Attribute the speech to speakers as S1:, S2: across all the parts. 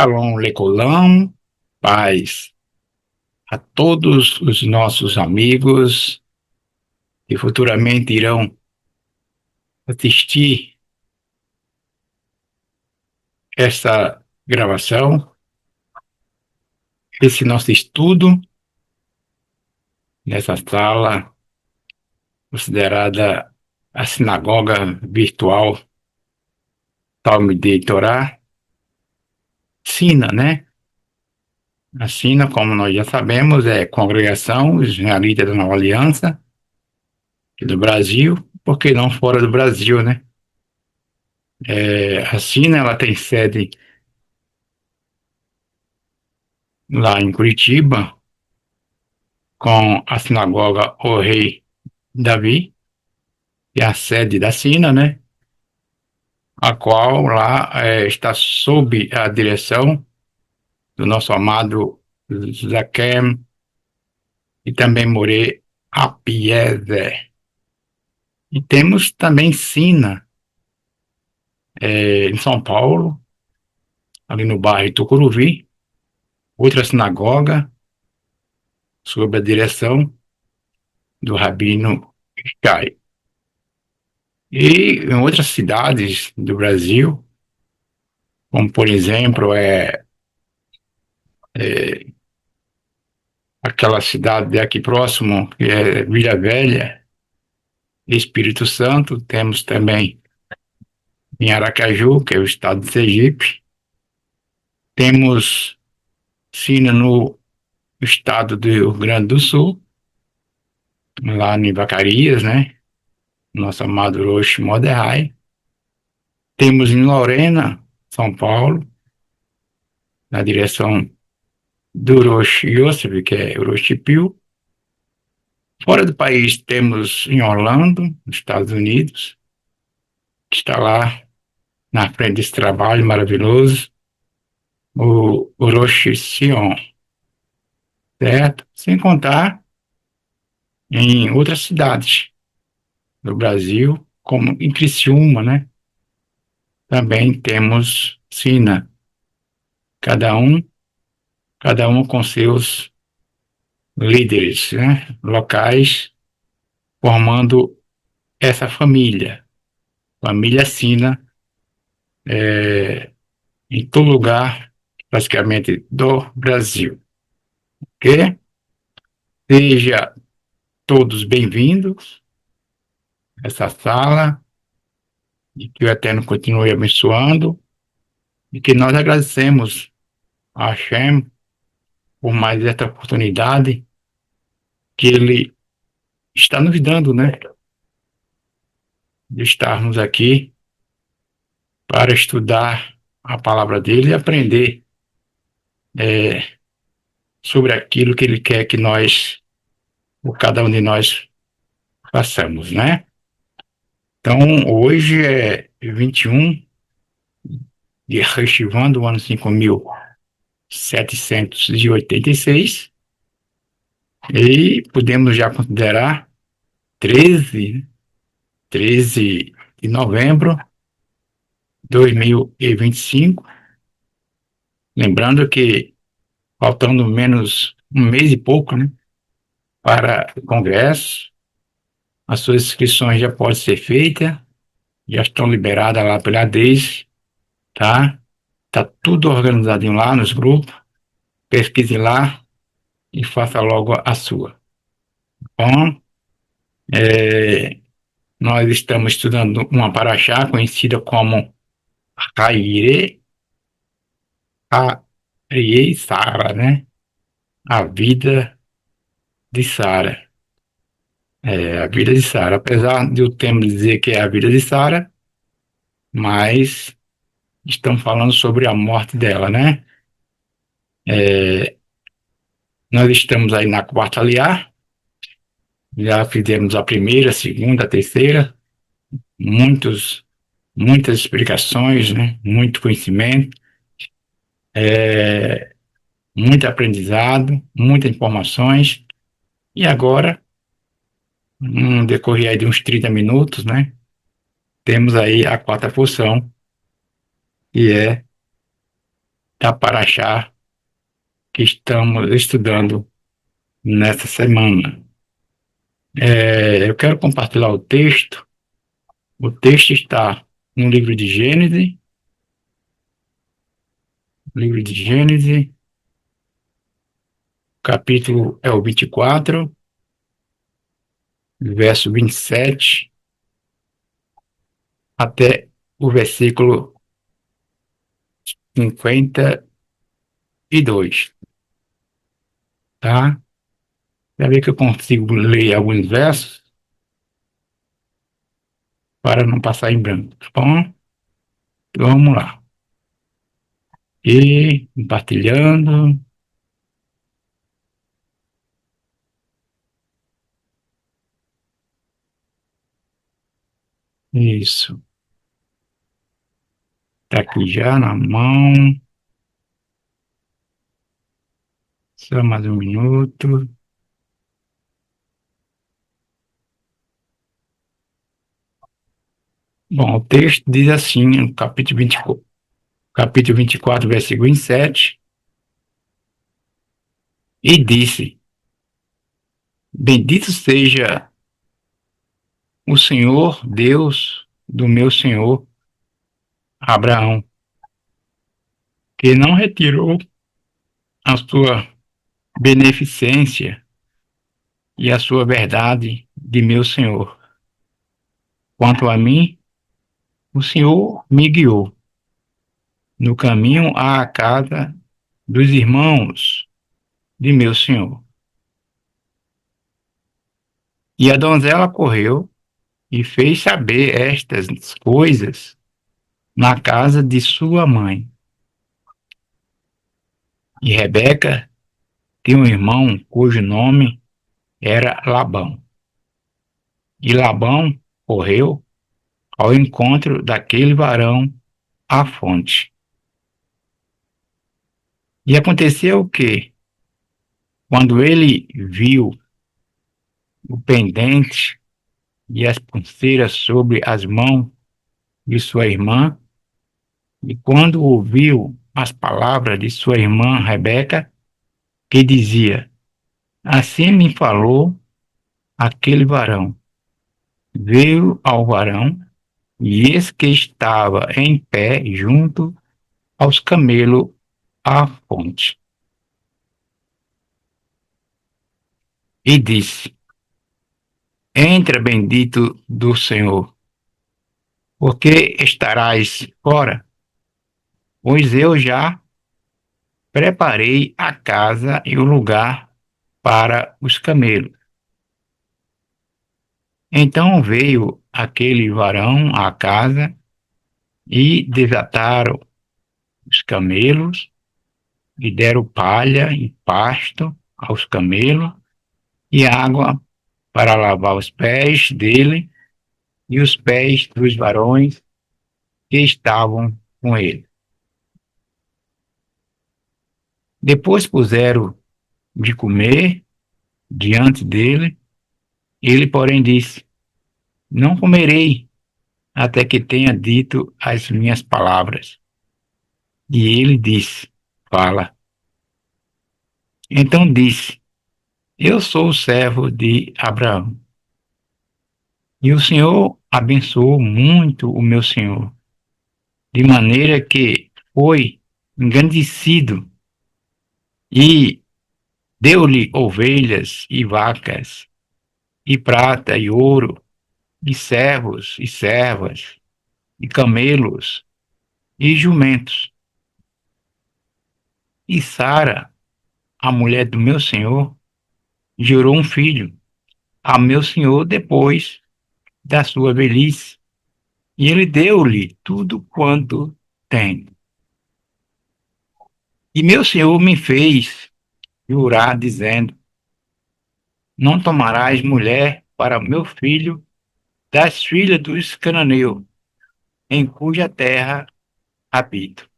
S1: Shalom Lecolam, paz a todos os nossos amigos que futuramente irão assistir essa gravação, esse nosso estudo nessa sala considerada a sinagoga virtual Talmidei Torá, Sina, né? A Sina, como nós já sabemos, é Congregação Israelita da Nova Aliança aqui do Brasil, por que não fora do Brasil, né? A Sina, ela tem sede lá em Curitiba, com a sinagoga O Rei Davi, que é a sede da Sina, né? A qual lá está sob a direção do nosso amado Zaquem e também More Apiezer. E temos também Sina, em São Paulo, ali no bairro Tucuruvi, outra sinagoga sob a direção do Rabino Shai. E em outras cidades do Brasil, como por exemplo é aquela cidade aqui próximo, que é Vila Velha, Espírito Santo, temos também em Aracaju, que é o estado de Sergipe, temos Sina no estado do Rio Grande do Sul, lá em Vacaria, né? Nosso amado Rosh Mordecai. Temos em Lorena, São Paulo, na direção do Rosh Yosef, que é o Rosh Pio. Fora do país, temos em Orlando, nos Estados Unidos, que está lá na frente desse trabalho maravilhoso, o Rosh Sion, certo? Sem contar em outras cidades do Brasil, como em Criciúma, né? Também temos Sina, cada um, cada um com seus líderes, né? Locais, formando essa família Sina, em todo lugar, praticamente, do Brasil. Ok? Seja todos bem-vindos a essa sala e que o Eterno continue abençoando e que nós agradecemos a Hashem por mais esta oportunidade que Ele está nos dando, né? De estarmos aqui para estudar a palavra dele e aprender é, sobre aquilo que Ele quer que nós, ou cada um de nós, façamos, né? Então, hoje é 21 de Reshivan do ano 5786 e podemos já considerar 13, 13 de novembro de 2025. Lembrando que faltando menos um mês e pouco, né, para o Congresso, as suas inscrições já podem ser feitas, já estão liberadas lá pela DEIS, tá? Tá tudo organizadinho lá nos grupos, pesquise lá e faça logo a sua. Bom, é, nós estamos estudando uma paraxá conhecida como Haire, Harie Sara, né? A vida de Sara. A vida de Sara. Apesar de o tema dizer que é a vida de Sara, mas estamos falando sobre a morte dela, né? É, nós estamos aí na quarta aliá, já fizemos a primeira, a segunda, a terceira, muitas explicações, né? Muito conhecimento, é, muito aprendizado, muitas informações. E agora, no decorrer aí de uns 30 minutos, né? Temos aí a quarta porção, que é da Paraxá que estamos estudando nessa semana. Eu quero compartilhar o texto. O texto está no livro de Gênesis, capítulo é o 24, verso 27, até o versículo 52, tá? Já ver que eu consigo ler alguns versos para não passar em branco, tá bom? Então, vamos lá. E compartilhando. Isso. Tá aqui já na mão. Só mais um minuto. Bom, o texto diz assim, no capítulo 24, versículo 27, e disse: Bendito seja o Senhor Deus do meu senhor Abraão, que não retirou a sua beneficência e a sua verdade de meu senhor. Quanto a mim, o Senhor me guiou no caminho à casa dos irmãos de meu senhor. E a donzela correu e fez saber estas coisas na casa de sua mãe. E Rebeca tinha um irmão cujo nome era Labão. E Labão correu ao encontro daquele varão à fonte. E aconteceu que, quando ele viu o pendente e as pulseiras sobre as mãos de sua irmã, e quando ouviu as palavras de sua irmã Rebeca, que dizia: Assim me falou aquele varão. Veio ao varão, e eis que estava em pé junto aos camelos à fonte. E disse: Entra, bendito do Senhor, porque estarás fora? Pois eu já preparei a casa e o lugar para os camelos. Então veio aquele varão à casa e desataram os camelos e deram palha e pasto aos camelos e água para lavar os pés dele e os pés dos varões que estavam com ele. Depois puseram de comer diante dele. Ele, porém, disse: Não comerei até que tenha dito as minhas palavras. E ele disse: Fala. Então disse: Eu sou o servo de Abraão. E o Senhor abençoou muito o meu senhor, de maneira que foi engrandecido e deu-lhe ovelhas e vacas, e prata e ouro, e servos e servas, e camelos e jumentos. E Sara, a mulher do meu senhor, gerou um filho a meu senhor depois da sua velhice, e ele deu-lhe tudo quanto tem. E meu senhor me fez jurar, dizendo: Não tomarás mulher para meu filho das filhas dos cananeus, em cuja terra habito.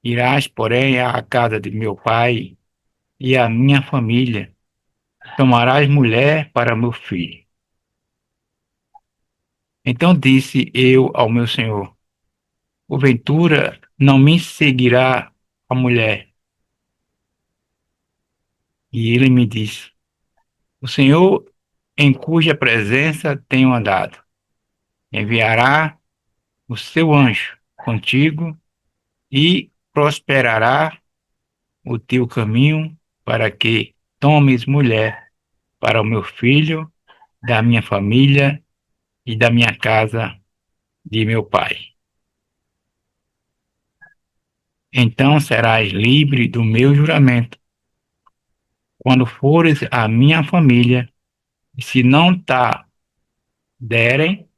S1: Irás, porém, à casa de meu pai e à minha família, tomarás mulher para meu filho. Então disse eu ao meu senhor: Porventura não me seguirá a mulher. E ele me disse: O Senhor, em cuja presença tenho andado, enviará o seu anjo contigo e prosperará o teu caminho para que tomes mulher para o meu filho, da minha família e da minha casa de meu pai. Então serás livre do meu juramento quando fores à minha família, e se não te derem,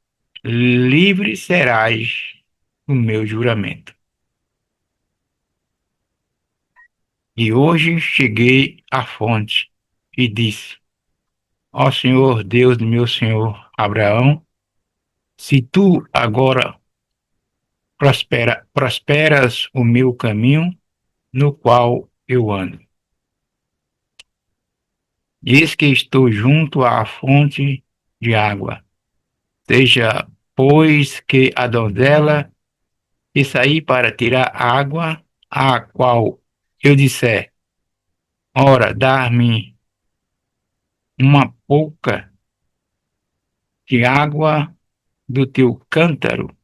S1: livre serás do meu juramento. E hoje cheguei à fonte e disse: Ó Senhor, Deus do meu senhor Abraão, se tu agora prosperas o meu caminho no qual eu ando, eis que estou junto à fonte de água. Seja, pois, que a donzela que sair para tirar água, a qual eu disser, ora, dar-me uma pouca de água do teu cântaro,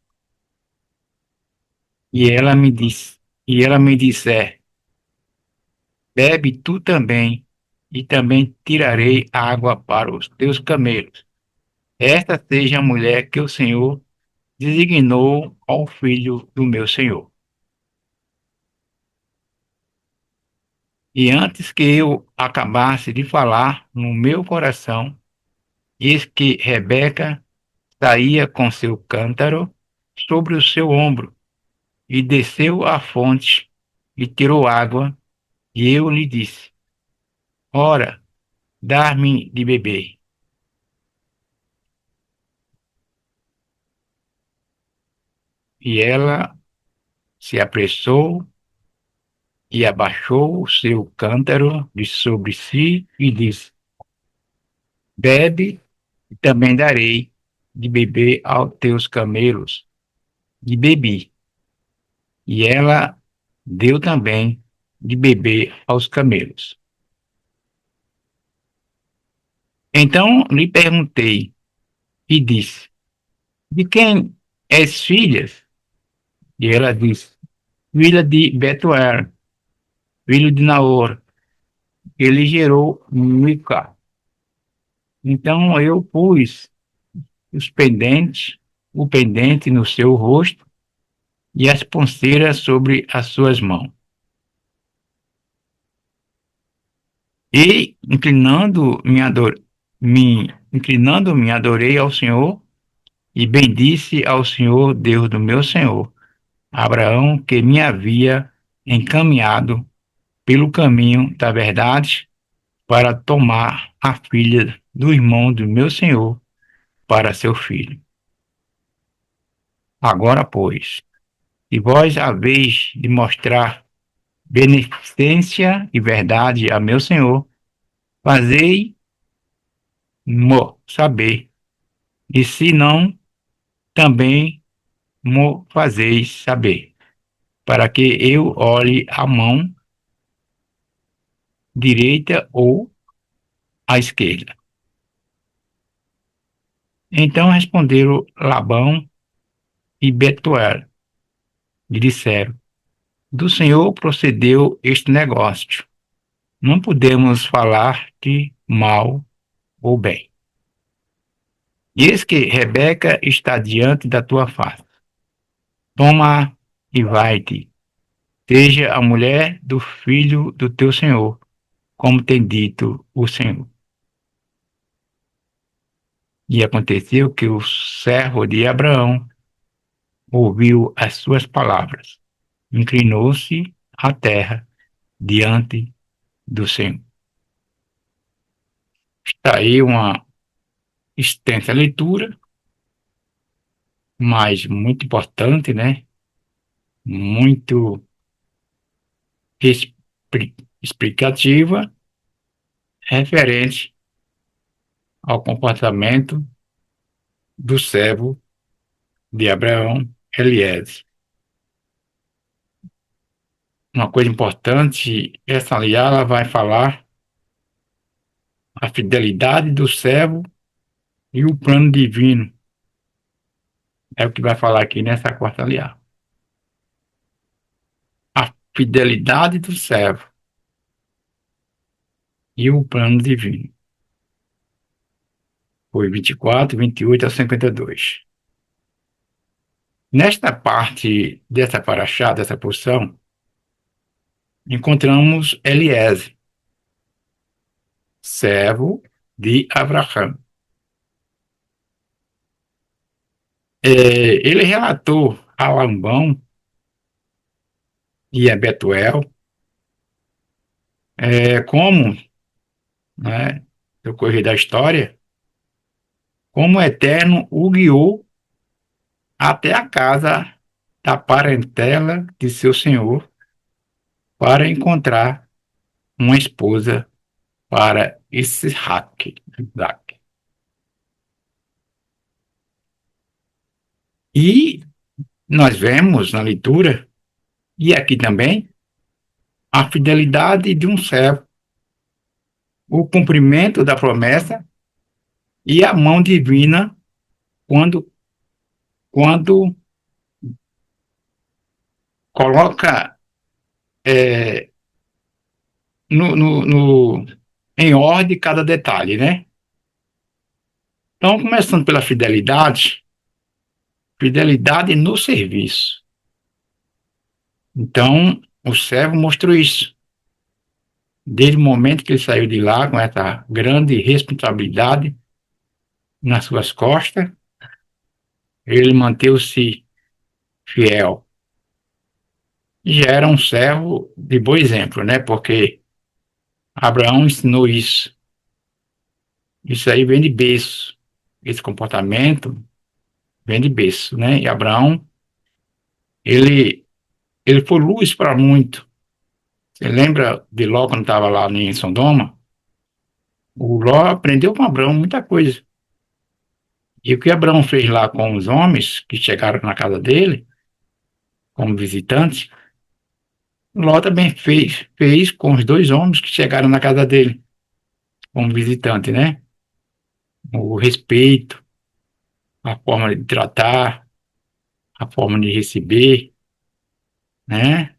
S1: e ela me disser, bebe tu também, e também tirarei água para os teus camelos. Esta seja a mulher que o Senhor designou ao filho do meu senhor. E antes que eu acabasse de falar no meu coração, eis que Rebeca saía com seu cântaro sobre o seu ombro, e desceu à fonte, e tirou água, e eu lhe disse, ora, dar-me de beber. E ela se apressou e abaixou o seu cântaro de sobre si e disse, bebe, e também darei de beber aos teus camelos. E bebi, e ela deu também de beber aos camelos. Então lhe perguntei e disse, de quem és filha? E ela disse, filha de Betuel, filho de Naor. Ele gerou Mica. Então eu pus os pendentes, o pendente no seu rosto e as pulseiras sobre as suas mãos. E inclinando-me, adorei ao Senhor e bendisse ao Senhor, Deus do meu Senhor, Abraão, que me havia encaminhado pelo caminho da verdade para tomar a filha do irmão do meu Senhor para seu filho. Agora, pois, se vós haveis de mostrar beneficência e verdade a meu Senhor, fazei-mo saber, e se não, também mo fazeis saber, para que eu olhe a mão direita ou à esquerda. Então responderam Labão e Betuel, e disseram, do Senhor procedeu este negócio. Não podemos falar de mal ou bem. E eis que Rebeca está diante da tua face. Toma e vai-te. Seja a mulher do filho do teu senhor, como tem dito o Senhor. E aconteceu que o servo de Abraão ouviu as suas palavras, inclinou-se à terra diante do Senhor. Está aí uma extensa leitura, mas muito importante, né? Muito explicativa, referente ao comportamento do servo de Abraão, Eliézer. uma coisa importante, essa aliá ela vai falar a fidelidade do servo e o plano divino. É o que vai falar aqui nessa quarta aliá. A fidelidade do servo e o plano divino. Foi 24, 28 a 52. Nesta parte dessa paraxá, dessa porção, encontramos Eliese, servo de Abraão. Ele relatou a Labão e a Betuel como, né, no correr da história, como o Eterno o guiou até a casa da parentela de seu senhor para encontrar uma esposa para Isaac. E nós vemos na leitura, e aqui também, a fidelidade de um servo, o cumprimento da promessa e a mão divina quando, quando coloca é, no, no, no, em ordem cada detalhe, né? Então, começando pela fidelidade, fidelidade no serviço. Então, o servo mostrou isso. Desde o momento que ele saiu de lá com essa grande responsabilidade nas suas costas, ele manteve-se fiel. E já era um servo de bom exemplo, né? Porque Abraão ensinou isso. Isso aí vem de berço. Esse comportamento vem de berço, né? E Abraão, ele, ele foi luz para muito. Você lembra de Ló quando estava lá em Sodoma? O Ló aprendeu com Abraão muita coisa. E o que Abraão fez lá com os homens que chegaram na casa dele, como visitantes, Ló também fez com os dois homens que chegaram na casa dele, como visitante, né? O respeito, a forma de tratar, a forma de receber, né?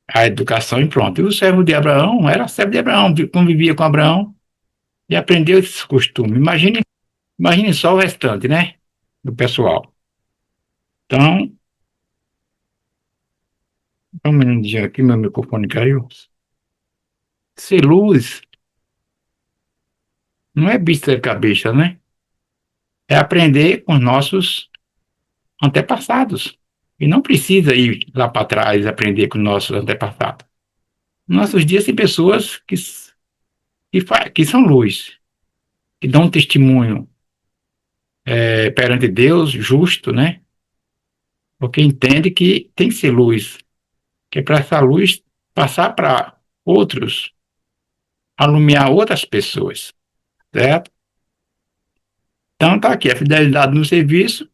S1: A educação e pronto. E o servo de Abraão era servo de Abraão, convivia com Abraão e aprendeu esses costumes. Imagine só o restante, né? Do pessoal. Então, um minutinho aqui, meu microfone caiu. Ser luz não é bicho de cabeça, né? É aprender com os nossos antepassados. E não precisa ir lá para trás aprender com os nossos antepassados. Nossos dias tem pessoas que são luz, que dão um testemunho perante Deus justo, né? Porque entende que tem que ser luz, que é para essa luz passar para outros, alumiar outras pessoas, certo? Então tá aqui, a fidelidade no serviço,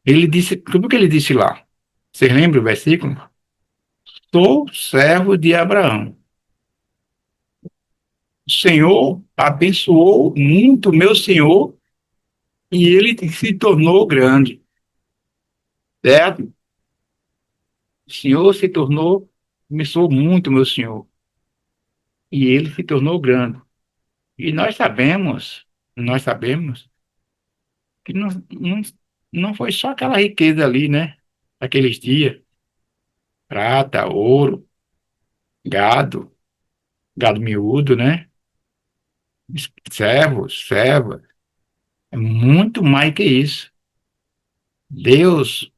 S1: ele disse, tudo que ele disse lá. Vocês lembram o versículo? Sou servo de Abraão. O Senhor abençoou muito meu Senhor e ele se tornou grande, certo? O Senhor se tornou, abençoou muito meu Senhor e ele se tornou grande. E nós sabemos que não foi só aquela riqueza ali, né? Aqueles dias, prata, ouro, gado, gado miúdo, né? Servos, é muito mais que isso. Deus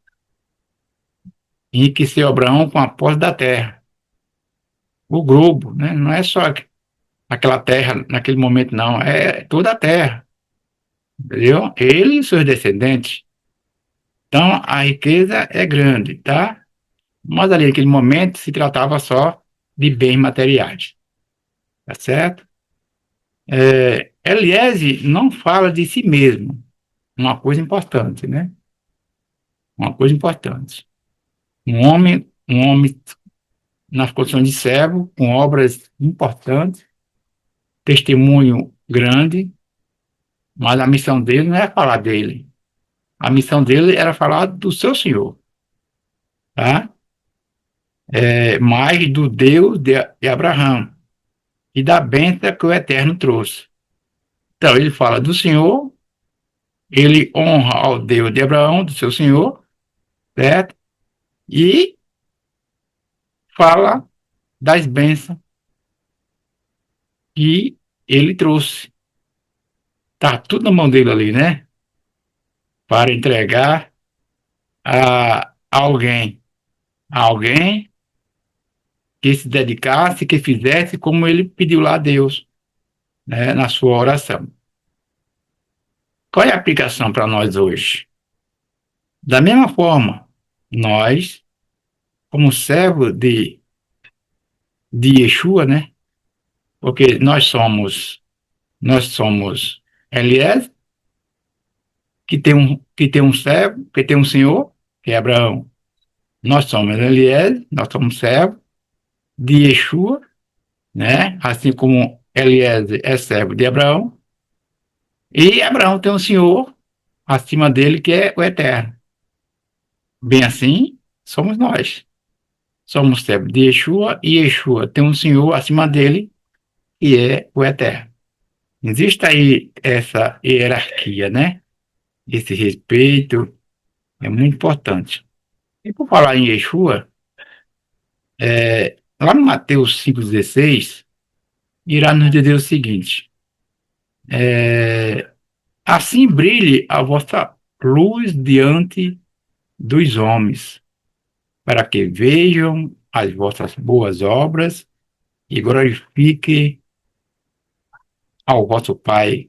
S1: enriqueceu Abraão com a posse da terra, o globo, né? Não é só aquela terra naquele momento, não, é toda a terra, entendeu? Ele e seus descendentes. Então, a riqueza é grande, tá? Mas ali naquele momento se tratava só de bens materiais, tá certo? Eliese não fala de si mesmo, uma coisa importante, né? Uma coisa importante. Um homem nas condições de servo, com obras importantes, testemunho grande, mas a missão dele não é falar dele. A missão dele era falar do seu Senhor, tá? Mais do Deus de Abraão e da bênção que o Eterno trouxe. Então, ele fala do Senhor, ele honra ao Deus de Abraão, do seu Senhor, certo? E fala das bênçãos que ele trouxe. Tá tudo na mão dele ali, né? Para entregar a alguém. A alguém que se dedicasse, que fizesse como ele pediu lá a Deus, né, na sua oração. Qual é a aplicação para nós hoje? Da mesma forma, nós, como servo de Yeshua, né? Porque nós somos Eliezer, que tem um servo, que tem um senhor, que é Abraão. Nós somos Eliezer, nós somos servo de Yeshua, né? Assim como Eliezer é servo de Abraão, e Abraão tem um senhor acima dele que é o Eterno. Bem assim, somos nós. Somos servos de Yeshua e Yeshua tem um senhor acima dele que é o Eterno. Existe aí essa hierarquia, né? Esse respeito é muito importante. E por falar em Yeshua, lá no Mateus 5,16, irá nos dizer o seguinte: assim brilhe a vossa luz diante dos homens, para que vejam as vossas boas obras e glorifiquem ao vosso Pai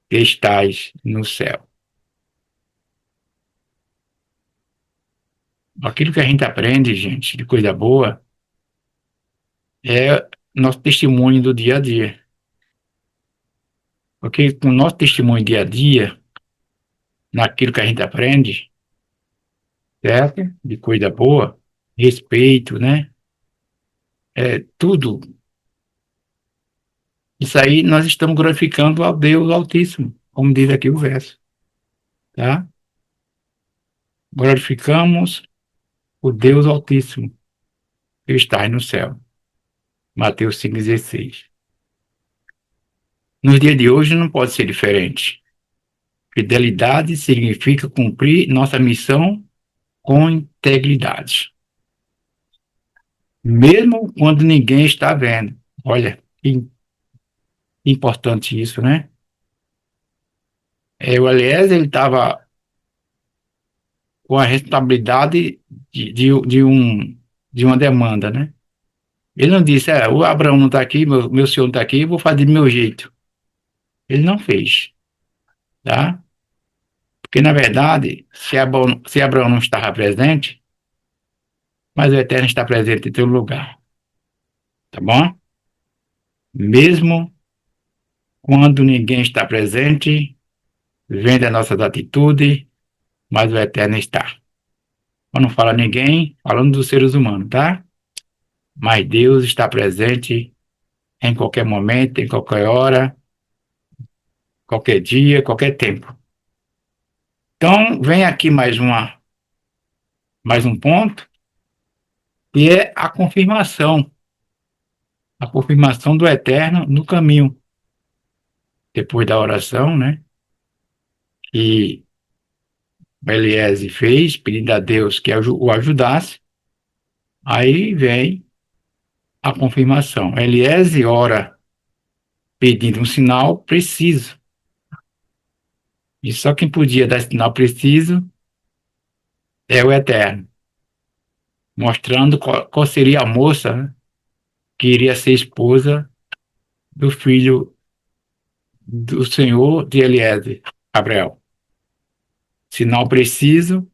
S1: que estais no céu. Aquilo que a gente aprende, gente, de coisa boa, é nosso testemunho do dia a dia. Porque com o nosso testemunho dia a dia, naquilo que a gente aprende, certo? De coisa boa, respeito, né? Tudo. Isso aí nós estamos glorificando ao Deus Altíssimo, como diz aqui o verso, tá? Glorificamos o Deus Altíssimo que está no céu. Mateus 5,16. Nos dias de hoje não pode ser diferente. Fidelidade significa cumprir nossa missão com integridade, mesmo quando ninguém está vendo. Olha, que importante isso, né? O Eliezer, ele estava com a responsabilidade de uma demanda, né? Ele não disse, o Abraão não está aqui, meu senhor não está aqui, eu vou fazer do meu jeito. Ele não fez, tá? Porque, na verdade, se Abraão não estava presente, mas o Eterno está presente em teu lugar, tá bom? Mesmo quando ninguém está presente, vendo as nossas atitudes, mas o Eterno está. Quando não fala ninguém, falando dos seres humanos, tá? Mas Deus está presente em qualquer momento, em qualquer hora, qualquer dia, qualquer tempo. Então, vem aqui mais um ponto, que é a confirmação do Eterno no caminho. Depois da oração, né? Que Eliezer fez, pedindo a Deus que o ajudasse, aí vem a confirmação. Eliezer ora pedindo um sinal preciso. E só quem podia dar sinal preciso é o Eterno, mostrando qual seria a moça, né, que iria ser esposa do filho do Senhor de Eliezer, Abraão. Sinal preciso,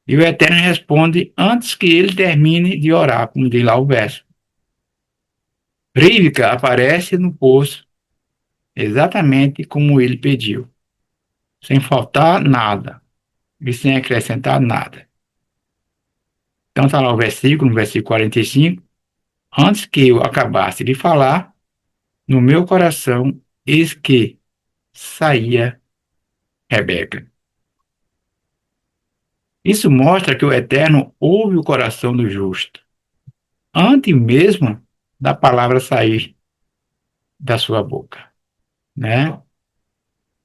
S1: e o Eterno responde antes que ele termine de orar, como diz lá o verso. Rívika aparece no poço, exatamente como ele pediu, sem faltar nada e sem acrescentar nada. Então está lá o versículo, no versículo 45, Antes que eu acabasse de falar, no meu coração, eis que saía Rebeca. Isso mostra que o Eterno ouve o coração do justo, antes mesmo da palavra sair da sua boca, né?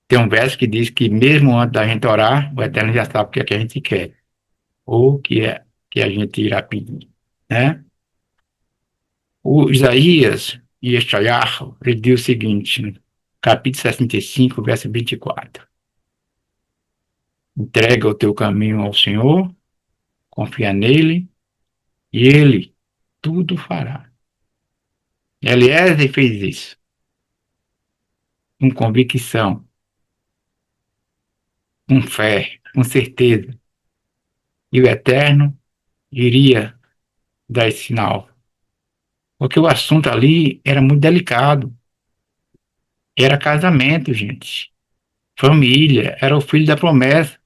S1: Tem um verso que diz que mesmo antes da gente orar, o Eterno já sabe o que é que a gente quer, ou o que é que a gente irá pedir, né? O Isaías e Yeshayahu, ele diz o seguinte, no capítulo 65, verso 24: entrega o teu caminho ao Senhor, confia nele, e ele tudo fará. Eliezer fez isso, com convicção, com fé, com certeza, e o Eterno iria dar esse sinal. Porque o assunto ali era muito delicado. Era casamento, gente. Família, era o filho da promessa.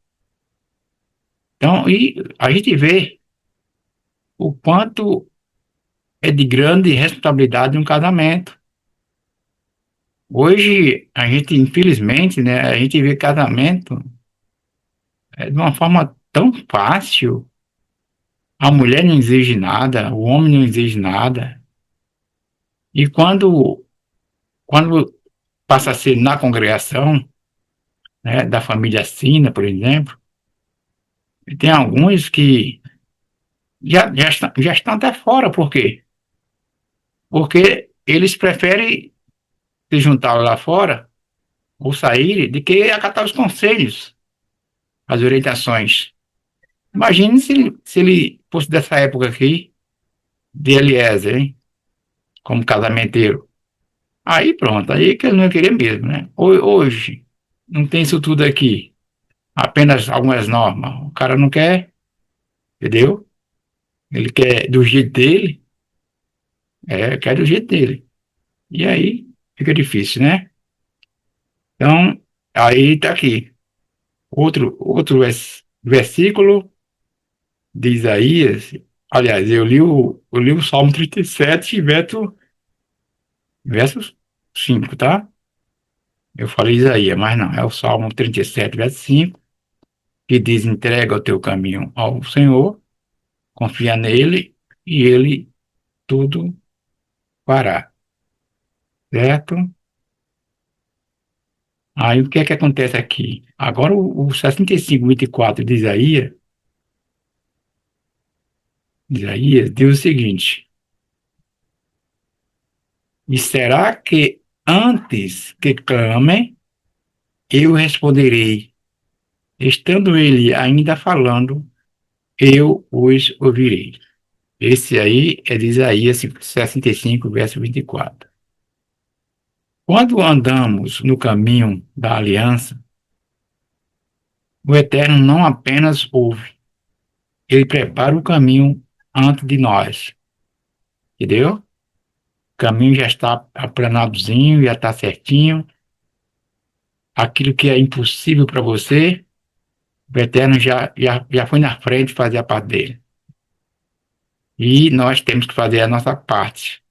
S1: Então, e a gente vê o quanto é de grande responsabilidade um casamento. Hoje, a gente, infelizmente, né, a gente vê casamento de uma forma tão fácil. A mulher não exige nada, o homem não exige nada. E quando passa a ser na congregação, né, da família Sina, por exemplo, tem alguns que já estão até fora. Por quê? Porque eles preferem se juntar lá fora ou sair de que acatar os conselhos, as orientações. Imagine se ele fosse dessa época aqui, de Eliezer, hein? Como casamenteiro. Aí pronto, aí que ele não queria mesmo, né? Hoje, não tem isso tudo aqui. Apenas algumas normas. O cara não quer, entendeu? Ele quer do jeito dele, quer do jeito dele. E aí fica difícil, né? Então, aí tá aqui. Outro versículo de Isaías. Aliás, eu li o Salmo 37, verso 5, tá? Eu falei Isaías, mas não, é o Salmo 37, verso 5, que diz: entrega o teu caminho ao Senhor, confia nele e ele tudo fará, certo? Aí o que é que acontece aqui? Agora o 65, 24 de Isaías diz o seguinte: e será que antes que clamem, eu responderei, estando ele ainda falando, eu os ouvirei. Esse aí é de Isaías 65, verso 24. Quando andamos no caminho da aliança, o Eterno não apenas ouve, ele prepara o caminho antes de nós, entendeu? O caminho já está aplanadozinho, já está certinho. Aquilo que é impossível para você, o Eterno já foi na frente fazer a parte dele. E nós temos que fazer a nossa parte,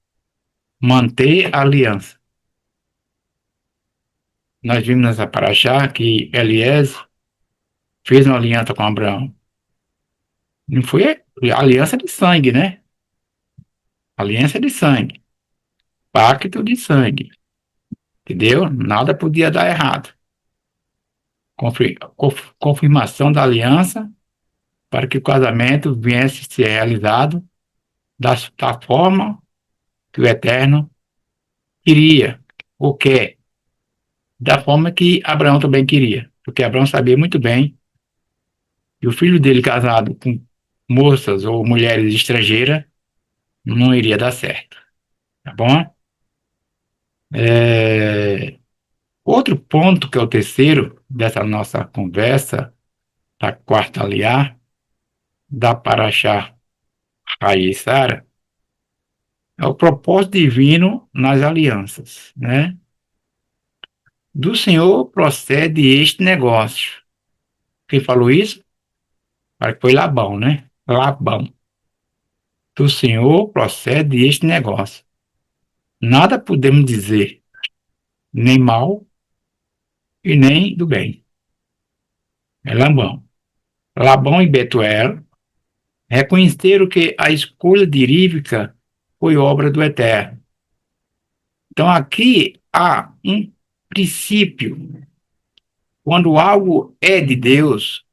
S1: manter a aliança. Nós vimos nessa paraxá que Eliezer fez uma aliança com Abraão. Não foi aliança de sangue, né? Aliança de sangue, pacto de sangue, entendeu? Nada podia dar errado. Confirmação da aliança para que o casamento viesse a ser realizado da forma que o Eterno queria, ou quer, da forma que Abraão também queria, porque Abraão sabia muito bem que o filho dele casado com moças ou mulheres estrangeiras não iria dar certo, tá bom? É, outro ponto, que é o terceiro dessa nossa conversa, da quarta aliar, da Paraxá Raí e Sara, é o propósito divino nas alianças, né? Do Senhor procede este negócio. Quem falou isso? Parece que foi Labão, né? Labão. do Senhor procede este negócio. Nada podemos dizer, nem mal e nem do bem. É Labão. Labão e Betuel reconheceram que a escolha de Rívca foi obra do Eterno. Então aqui há um princípio. Quando algo é de Deus,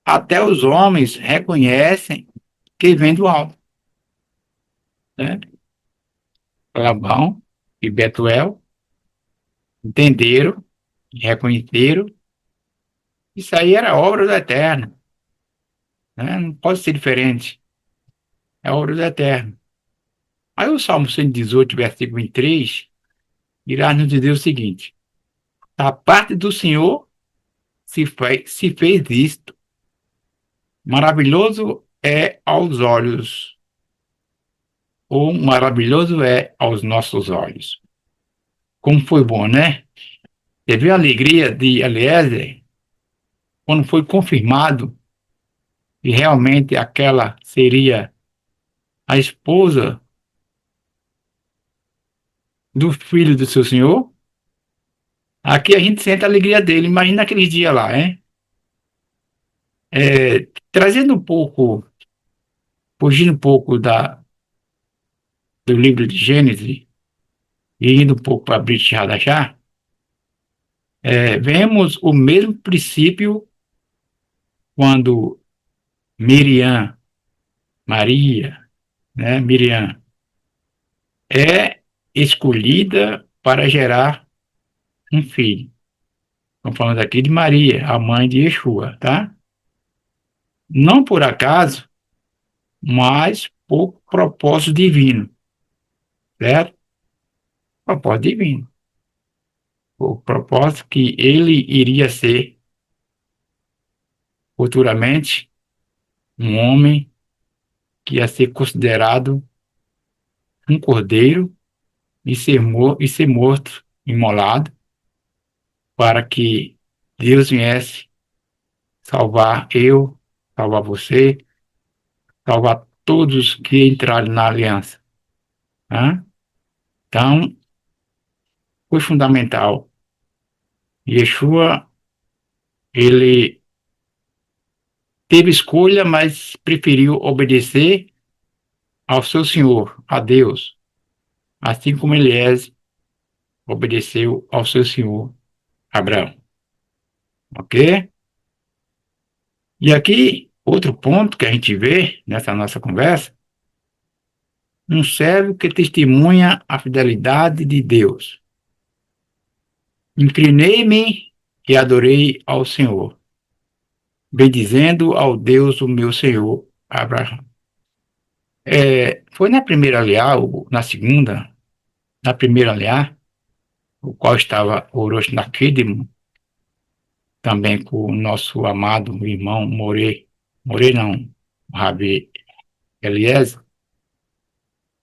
S1: até os homens reconhecem que vem do alto, né? Labão e Betuel entenderam, reconheceram, isso aí era obra do Eterno, né? Não pode ser diferente, é obra do Eterno. Aí o Salmo 118, versículo 23, irá nos dizer o seguinte: da parte do Senhor se fez isto, maravilhoso é aos olhos, ou maravilhoso é aos nossos olhos. Como foi bom, né? Você viu a alegria de Eliezer quando foi confirmado que realmente aquela seria a esposa do filho do seu senhor? Aqui a gente sente a alegria dele. Imagina aquele dia lá, hein? Trazendo um pouco, fugindo um pouco do livro de Gênesis e indo um pouco para Brit Hadachá, vemos o mesmo princípio quando Miriam, Maria, né, Miriam, é escolhida para gerar um filho. Estamos falando aqui de Maria, a mãe de Yeshua, tá? Não por acaso, mas por propósito divino, certo? Propósito divino. O propósito que ele iria ser futuramente um homem que ia ser considerado um cordeiro e ser morto, imolado, para que Deus viesse salvar eu, salvar você, salvar todos que entraram na aliança. Tá? Então, foi fundamental. Yeshua, ele teve escolha, mas preferiu obedecer ao seu Senhor, a Deus, assim como Elias obedeceu ao seu Senhor, Abraão. Ok? E aqui, outro ponto que a gente vê nessa nossa conversa, um servo que testemunha a fidelidade de Deus. Inclinei-me e adorei ao Senhor, bendizendo ao Deus o meu Senhor, Abraão. Foi na primeira aliar, ou na segunda, na primeira aliar, o qual estava Orochi Nakidimo, também com o nosso amado irmão More não, o Rabi Eliezer,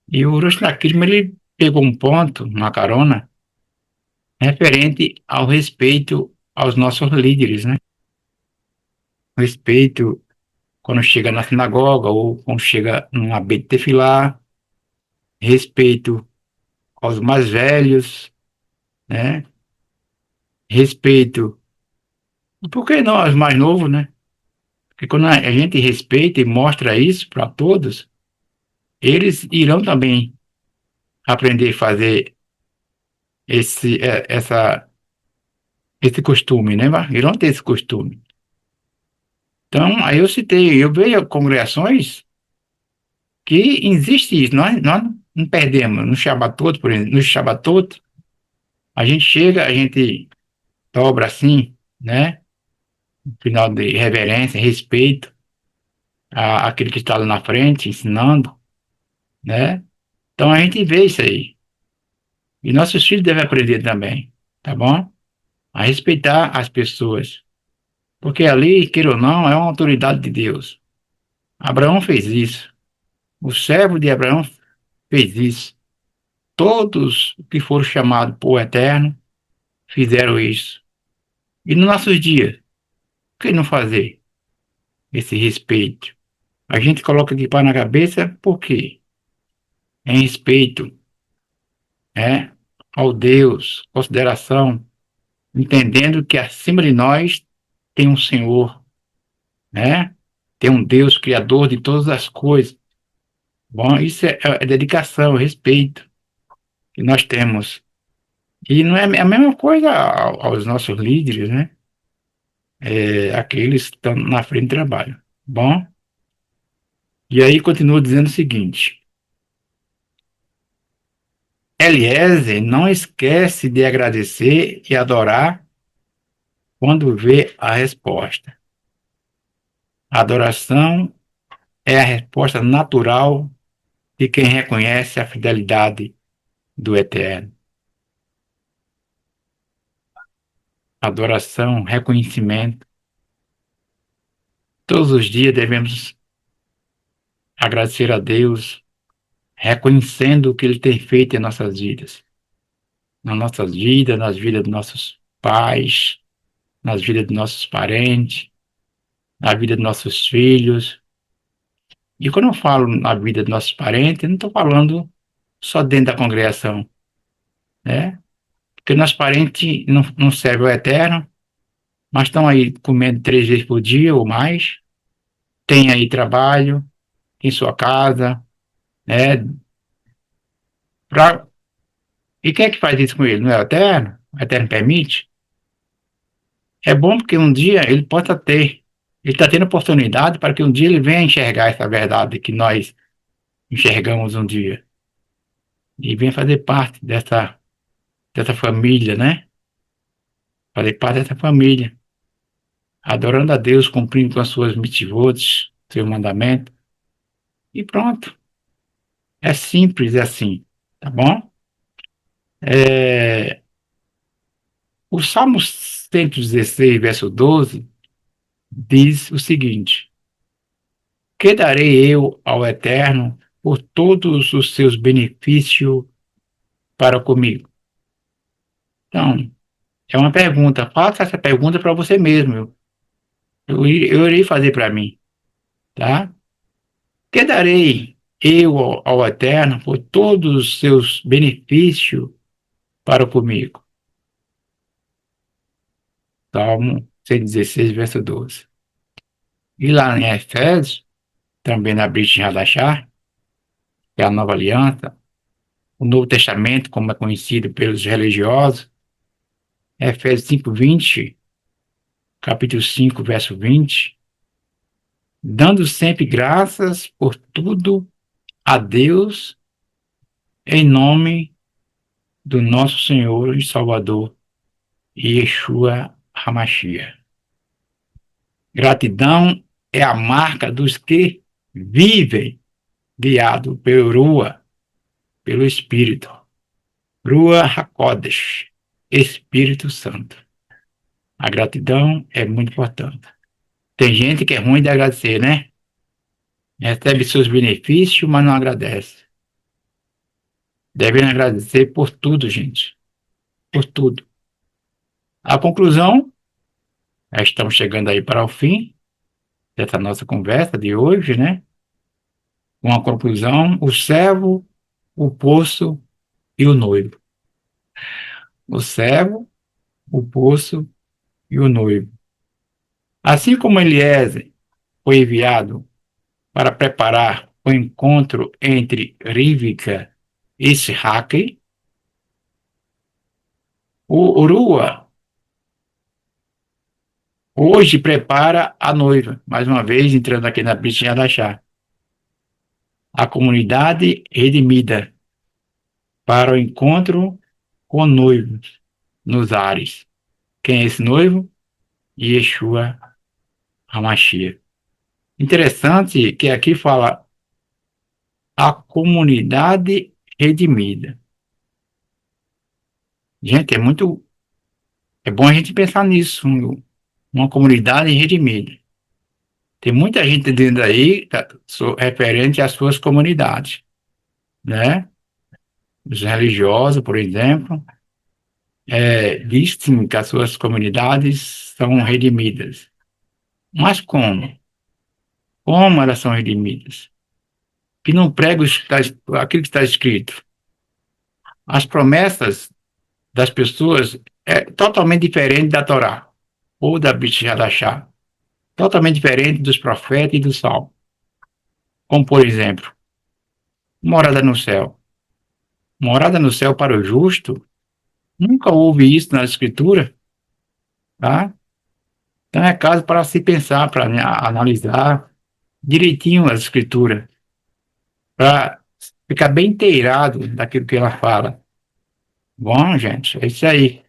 S1: e o Orochi Nakidimo, ele pegou um ponto, uma carona, referente ao respeito aos nossos líderes, né? Respeito quando chega na sinagoga ou quando chega num abete tefilá, respeito aos mais velhos, né? Respeito, por que não aos mais novos, né? Porque quando a gente respeita e mostra isso para todos, eles irão também aprender a fazer esse costume, né? Irão ter esse costume. Então, aí eu vejo congregações que existe isso, nós não perdemos no Shabatot, por exemplo, no Shabatot, a gente chega, a gente dobra assim, né? No final de reverência, respeito àquele que está lá na frente, ensinando, né? Então a gente vê isso aí. E nossos filhos devem aprender também, tá bom? A respeitar as pessoas. Porque ali, queira ou não, é uma autoridade de Deus. Abraão fez isso. O servo de Abraão fez isso. Todos que foram chamados por Eterno fizeram isso. E nos nossos dias, por que não fazer esse respeito A gente coloca equipar na cabeça por quê? Em respeito, né, ao Deus, consideração, entendendo que acima de nós tem um Senhor, né? Tem um Deus criador de todas as coisas. Bom, isso é dedicação, respeito que nós temos. E não é a mesma coisa aos nossos líderes, né? Aqueles que estão na frente do trabalho. Bom, e aí continua dizendo o seguinte: Eliezer não esquece de agradecer e adorar quando vê a resposta. A adoração é a resposta natural de quem reconhece a fidelidade do Eterno. Adoração, reconhecimento. Todos os dias devemos agradecer a Deus, reconhecendo o que Ele tem feito em nossas vidas. Nas nossas vidas, nas vidas dos nossos pais, nas vidas dos nossos parentes, na vida dos nossos filhos. E quando eu falo na vida dos nossos parentes, eu não estou falando só dentro da congregação, né? Porque nossos parentes não servem ao eterno, mas estão aí comendo 3 vezes por dia ou mais, tem aí trabalho, tem sua casa, né? Pra... E quem é que faz isso com ele? Não é o eterno? O eterno permite? É bom porque um dia ele possa ter, ele está tendo oportunidade para que um dia ele venha enxergar essa verdade que nós enxergamos um dia e venha fazer parte dessa família, né? Fazer parte dessa família, adorando a Deus, cumprindo com as suas mitzvot, seu mandamento, e pronto. É simples, é assim, tá bom? É, o Salmo 116, verso 12, diz o seguinte: Que darei eu ao Eterno por todos os seus benefícios para comigo? Então, é uma pergunta. Faça essa pergunta para você mesmo. Eu irei fazer para mim, tá? Que darei eu ao Eterno por todos os seus benefícios para comigo? Salmo 116, verso 12. E lá em Efésios, também na Brit Hadachá, que é a nova aliança, o Novo Testamento, como é conhecido pelos religiosos, Efésios 5:20, capítulo 5, verso 20, dando sempre graças por tudo a Deus em nome do nosso Senhor e Salvador, Yeshua HaMashiach. Gratidão é a marca dos que vivem guiado pelo Rua, pelo Espírito. Rua HaKodesh, Espírito Santo. A gratidão é muito importante. Tem gente que é ruim de agradecer, né? Recebe seus benefícios, mas não agradece. Devem agradecer por tudo, gente. Por tudo. A conclusão, já estamos chegando aí para o fim dessa nossa conversa de hoje, né? Uma conclusão, o servo, o poço e o noivo. O servo, o poço e o noivo. Assim como Eliezer foi enviado para preparar o encontro entre Rivka e Ishaque, o Urua hoje prepara a noiva, mais uma vez entrando aqui na Bichinha da Chá, a comunidade redimida para o encontro com o noivo nos ares. Quem é esse noivo? Yeshua HaMashiach. Interessante que aqui fala a comunidade redimida. Gente, é bom a gente pensar nisso, uma comunidade redimida. Tem muita gente dentro aí referente às suas comunidades, né? Os religiosos, por exemplo, dizem que as suas comunidades são redimidas. Mas como? como elas são redimidas, que não pregam aquilo que está escrito. As promessas das pessoas é totalmente diferente da Torá ou da Brit Hadashah, totalmente diferente dos profetas e do Salmo. Como, por exemplo, morada no céu. Morada no céu para o justo, nunca houve isso na Escritura, tá? Então é caso para se pensar, para analisar direitinho as Escrituras, para ficar bem inteirado daquilo que ela fala. Bom, gente, é isso aí.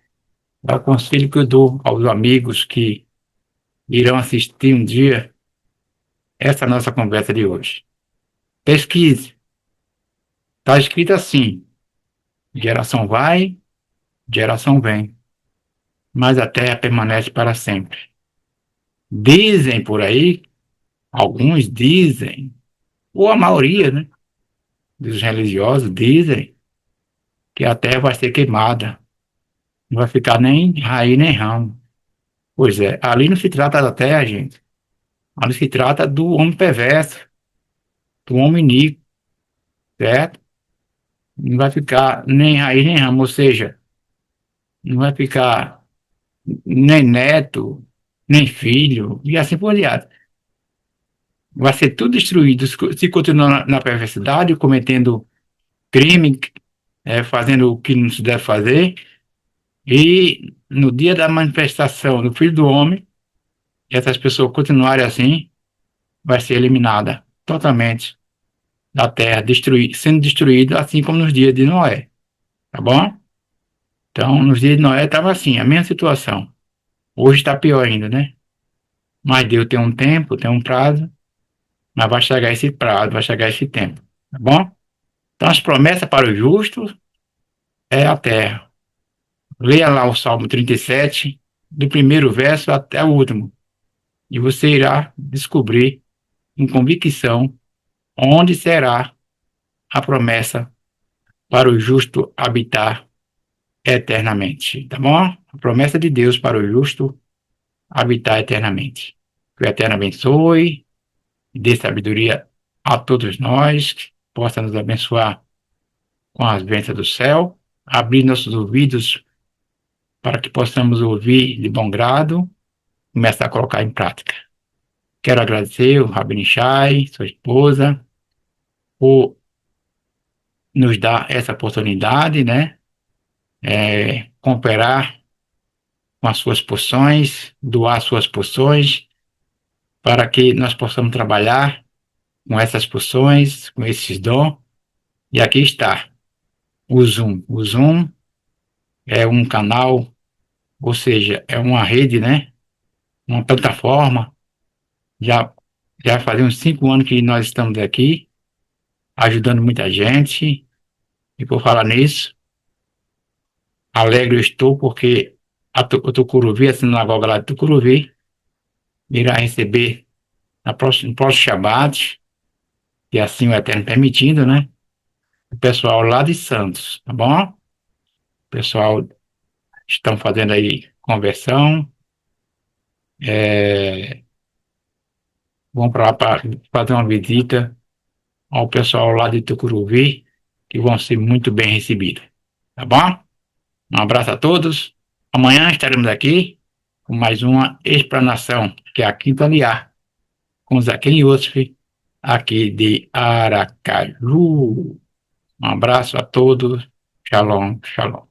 S1: É o conselho que eu dou aos amigos que irão assistir um dia essa nossa conversa de hoje. Pesquise. Está escrito assim: geração vai, geração vem, mas a terra permanece para sempre. Dizem por aí, alguns dizem, ou a maioria, né, dos religiosos dizem que a terra vai ser queimada, não vai ficar nem raiz nem ramo. Pois é, ali não se trata da terra, gente. Ali se trata do homem perverso, do homem iníquo, certo? Não vai ficar nem raiz nem ramo, ou seja, não vai ficar nem neto, nem filho, e assim por diante. Vai ser tudo destruído se continuar na perversidade, cometendo crime, fazendo o que não se deve fazer, e no dia da manifestação do Filho do Homem, essas pessoas continuarem assim, vai ser eliminada totalmente da terra, sendo destruída, assim como nos dias de Noé, tá bom? Então, nos dias de Noé estava assim, a mesma situação. Hoje está pior ainda, né? Mas Deus tem um tempo, tem um prazo, mas vai chegar esse prazo, vai chegar esse tempo, tá bom? Então, as promessas para o justo é a terra. Leia lá o Salmo 37, do primeiro verso até o último, e você irá descobrir com convicção onde será a promessa para o justo habitar eternamente, tá bom? A promessa de Deus para o justo habitar eternamente. Que o Eterno abençoe, dê sabedoria a todos nós, que possa nos abençoar com as bênçãos do céu, abrir nossos ouvidos para que possamos ouvir de bom grado e começar a colocar em prática. Quero agradecer o Rabino Shai, sua esposa, por nos dar essa oportunidade, né? Cooperar com as suas porções, doar suas porções, para que nós possamos trabalhar com essas porções, com esses dons. E aqui está o Zoom. O Zoom é um canal, ou seja, é uma rede, né? Uma plataforma. Já, já faz uns 5 anos que nós estamos aqui, ajudando muita gente. E por falar nisso, alegre eu estou porque o Tucuruvi, a sinagoga lá de Tucuruvi, irá receber no próximo Shabat, e assim o Eterno permitindo, né? O pessoal lá de Santos, tá bom? O pessoal estão fazendo aí conversão, vão para lá para fazer uma visita ao pessoal lá de Tucuruvi, que vão ser muito bem recebidos, tá bom? Um abraço a todos. Amanhã estaremos aqui com mais uma explanação, que é a Quinta Liar, com Zaquim Yosef, aqui de Aracaju. Um abraço a todos. Shalom, shalom.